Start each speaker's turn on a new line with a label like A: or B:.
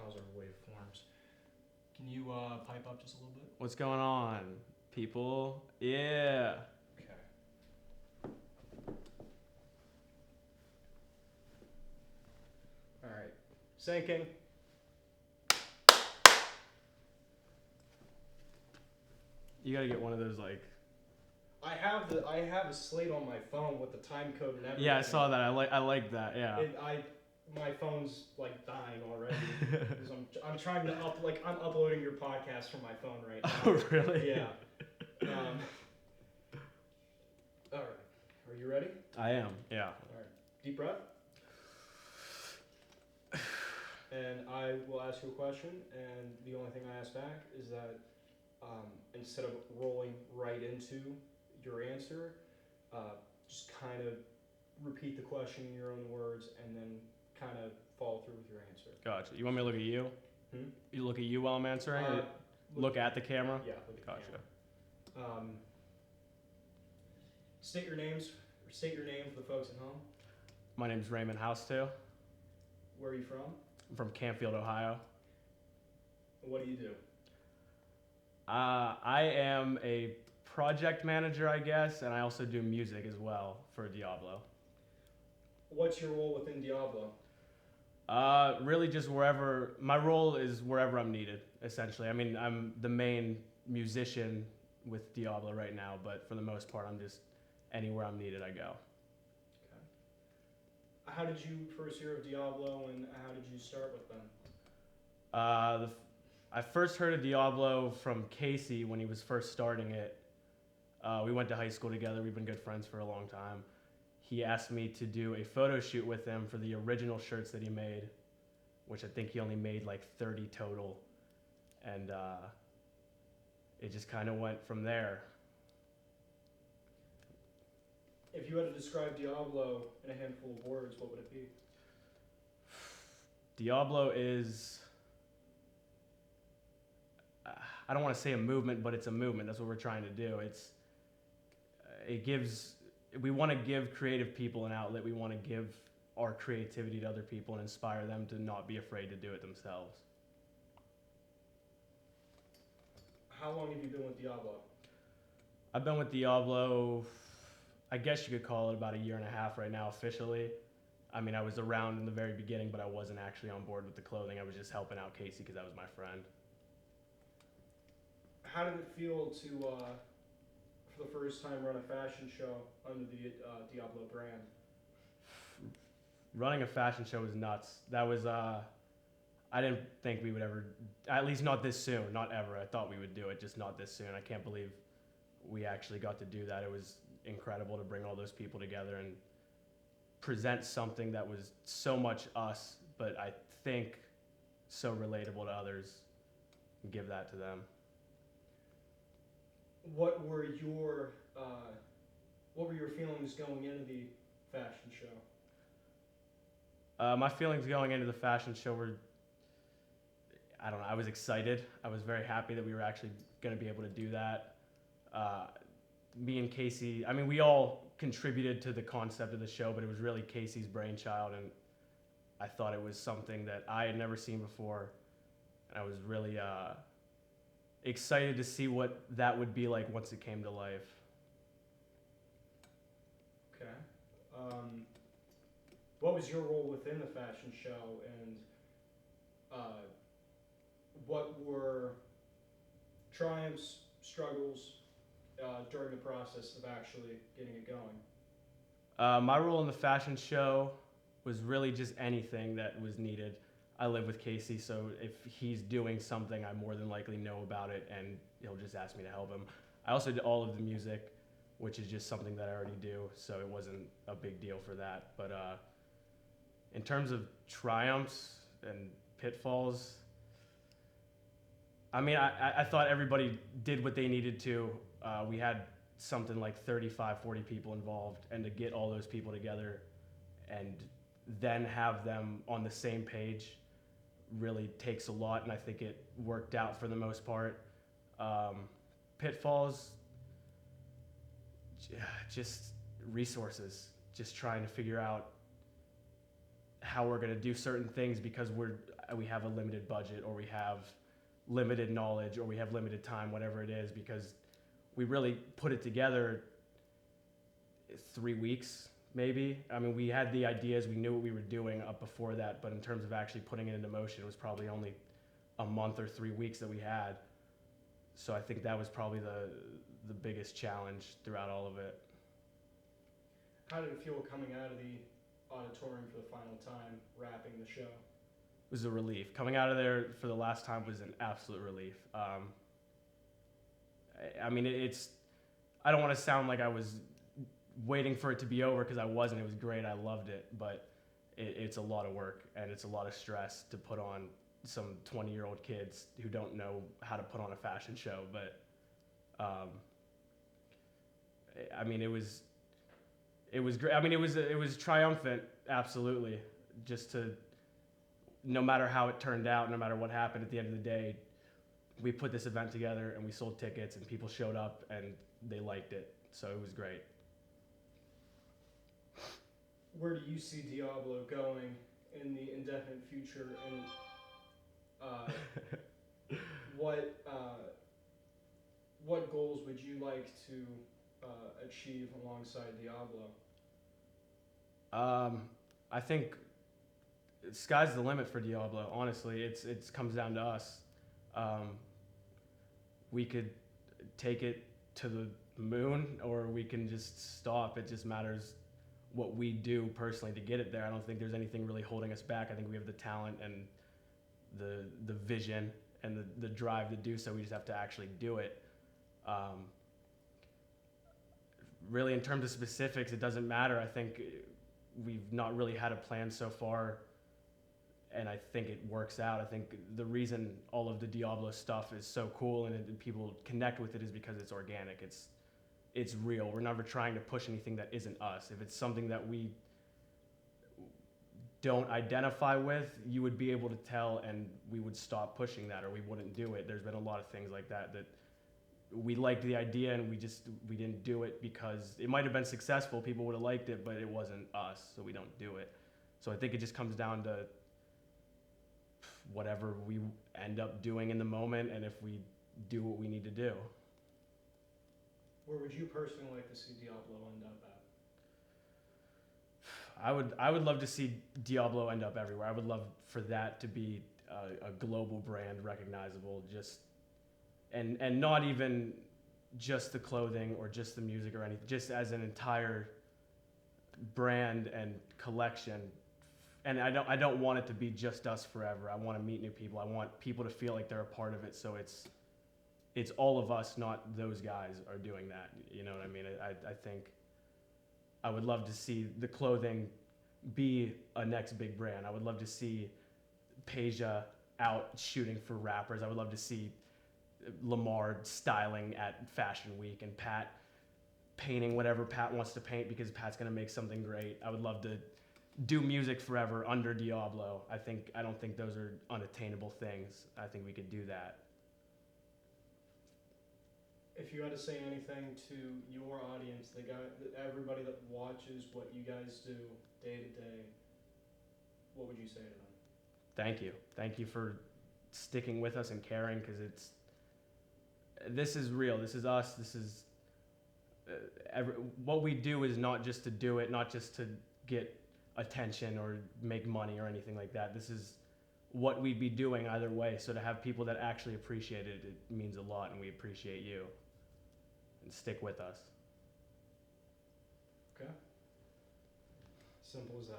A: How's our waveforms? Can you pipe up just a little bit?
B: What's going on, people? Yeah.
A: Okay. All right. Syncing.
B: You gotta get one of those like.
A: I have a slate on my phone with the time code and everything.
B: Yeah, I saw that. I like that. Yeah.
A: My phone's like dying already because I'm trying to I'm uploading your podcast from my phone right now.
B: Oh really?
A: Yeah. All right. Are you ready?
B: I am. Yeah.
A: All right. Deep breath. And I will ask you a question, and the only thing I ask back is that instead of rolling right into your answer, just kind of repeat the question in your own words, and then kind of follow through with your answer.
B: Gotcha. You want me to look at you? You look at you while I'm answering? Or look at the camera?
A: Yeah, look at
B: gotcha.
A: The camera. State your name for the folks at home.
B: My name's Raymond Felix.
A: Where are you from?
B: I'm from Campfield, Ohio.
A: What do you do?
B: I am a project manager, I guess, and I also do music as well for Diablo.
A: What's your role within Diablo?
B: Really just wherever, my role is wherever I'm needed, essentially. I mean, I'm the main musician with Diablo right now, but for the most part, I'm just anywhere I'm needed, I go.
A: Okay. How did you first hear of Diablo, and how did you start with them?
B: I first heard of Diablo from Casey when he was first starting it. We went to high school together. We've been good friends for a long time. He asked me to do a photo shoot with him for the original shirts that he made, which I think he only made like 30 total. And it just kind of went from there.
A: If you had to describe Diablo in a handful of words, what would it be?
B: Diablo is, I don't want to say a movement, but it's a movement. That's what we're trying to do. We want to give creative people an outlet. We want to give our creativity to other people and inspire them to not be afraid to do it themselves.
A: How long have you been with Diablo?
B: I've been with Diablo, I guess you could call it about 1.5 years right now officially. I mean, I was around in the very beginning, but I wasn't actually on board with the clothing. I was just helping out Casey because that was my friend.
A: How did it feel to, for the first time, run a fashion show under the Diablo brand?
B: Running a fashion show was nuts. That was, I didn't think we would ever, at least not this soon, not ever. I thought we would do it, just not this soon. I can't believe we actually got to do that. It was incredible to bring all those people together and present something that was so much us, but I think so relatable to others, and give that to them. What were
A: your feelings going into the fashion show?
B: My feelings going into the fashion show were, I don't know, I was excited. I was very happy that we were actually going to be able to do that. Me and Casey, I mean, we all contributed to the concept of the show, but it was really Casey's brainchild, and I thought it was something that I had never seen before, and I was really excited to see what that would be like once it came to life.
A: Okay. What was your role within the fashion show, and what were triumphs, struggles during the process of actually getting it going?
B: My role in the fashion show was really just anything that was needed. I live with Casey, so if he's doing something, I more than likely know about it, and he'll just ask me to help him. I also did all of the music, which is just something that I already do, so it wasn't a big deal for that. But in terms of triumphs and pitfalls, I mean, I thought everybody did what they needed to. We had something like 35, 40 people involved, and to get all those people together and then have them on the same page really takes a lot, and I think it worked out for the most part. Pitfalls, just resources, just trying to figure out how we're going to do certain things because we have a limited budget, or we have limited knowledge, or we have limited time, whatever it is, because we really put it together 3 weeks, maybe. I mean, we had the ideas, we knew what we were doing up before that, but in terms of actually putting it into motion, it was probably only a month or 3 weeks that we had. So I think that was probably the biggest challenge throughout all of it.
A: How did it feel coming out of the auditorium for the final time, wrapping the show?
B: It was a relief. Coming out of there for the last time was an absolute relief. I mean, I don't want to sound like I was waiting for it to be over, because I wasn't. It was great. I loved it. But it's a lot of work, and it's a lot of stress to put on some 20-year-old kids who don't know how to put on a fashion show. But, I mean, it was great. I mean, it was triumphant, absolutely. Just to, no matter how it turned out, no matter what happened, at the end of the day, we put this event together and we sold tickets and people showed up and they liked it. So it was great.
A: Where do you see Diablo going in the indefinite future, and what goals would you like to achieve alongside Diablo?
B: I think sky's the limit for Diablo. Honestly, it comes down to us. We could take it to the moon, or we can just stop. It just matters what we do personally to get it there. I don't think there's anything really holding us back. I think we have the talent and the vision and the drive to do so. We just have to actually do it. Really, in terms of specifics, it doesn't matter. I think we've not really had a plan so far, and I think it works out. I think the reason all of the Diablo stuff is so cool and people connect with it is because it's organic. It's real. We're never trying to push anything that isn't us. If it's something that we don't identify with, you would be able to tell, and we would stop pushing that, or we wouldn't do it. There's been a lot of things like that we liked the idea and we didn't do it because it might have been successful. People would have liked it, but it wasn't us, so we don't do it. So I think it just comes down to whatever we end up doing in the moment, and if we do what we need to do.
A: Where would you personally like to see Diablo end up at?
B: I would love to see Diablo end up everywhere. I would love for that to be a global brand, recognizable, and not even just the clothing or just the music or anything, just as an entire brand and collection. And I don't want it to be just us forever. I want to meet new people. I want people to feel like they're a part of it. So it's all of us, not those guys are doing that. You know what I mean? I think I would love to see the clothing be a next big brand. I would love to see Peja out shooting for rappers. I would love to see Lamar styling at Fashion Week, and Pat painting whatever Pat wants to paint because Pat's going to make something great. I would love to do music forever under Diablo. I don't think those are unattainable things. I think we could do that.
A: If you had to say anything to your audience, everybody that watches what you guys do day to day, what would you say to them?
B: Thank you. Thank you for sticking with us and caring, because this is real. This is us. This is what we do is not just to do it, not just to get attention or make money or anything like that. This is what we'd be doing either way. So to have people that actually appreciate it, it means a lot, and we appreciate you. And stick with us.
A: Okay. Simple as that.